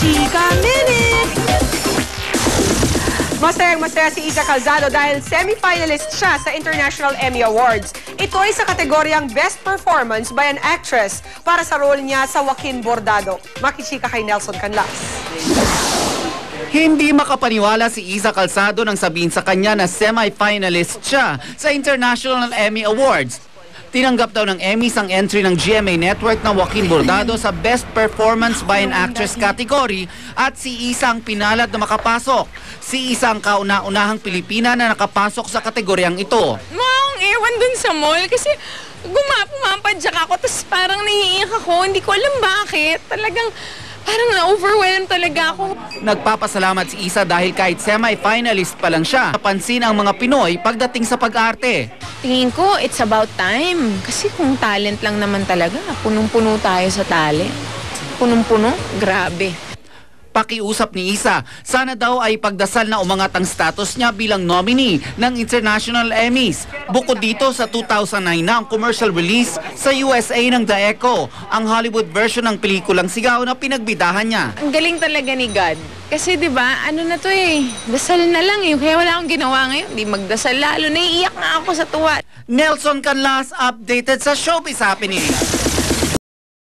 Chika Minute! Masayang-masaya si Isa Calzado dahil semi-finalist siya sa International Emmy Awards. Ito ay sa kategoryang Best Performance by an Actress para sa role niya sa Joaquin Bordado. Makichika kay Nelson Canlas. Hindi makapaniwala si Isa Calzado nang sabihin sa kanya na semi-finalist siya sa International Emmy Awards. Tinanggap daw ng Emmys ang entry ng GMA Network na Joaquin Bordado sa Best Performance by an Actress category at si Isa ang pinalad na makapasok. Si Isa ang kauna-unahang Pilipina na nakapasok sa kategoryang ito. Mukhang ewan dun sa mall kasi pumapadyak ako tapos parang naiiyak ako. Hindi ko alam bakit. Talagang parang na-overwhelmed talaga ako. Nagpapasalamat si Isa dahil kahit semi-finalist pa lang siya, napansin ang mga Pinoy pagdating sa pag-arte. Tingin ko, it's about time. Kasi kung talent lang naman talaga, punong-puno tayo sa talent. Punong-puno? Grabe. Pakiusap ni Isa, sana daw ay pagdasal na umangat ang status niya bilang nominee ng International Emmys. Bukod dito sa 2009 na ang commercial release sa USA ng The Echo, ang Hollywood version ng pelikulang Sigaw na pinagbidahan niya. Ang galing talaga ni God. Kasi 'di ba, ano na 'to dasal na lang Kaya wala akong ginawa ngayon, di magdasal lalo. Naiiyak nga ako sa tuwa. Nelson Canlas, updated sa Showbiz Happening.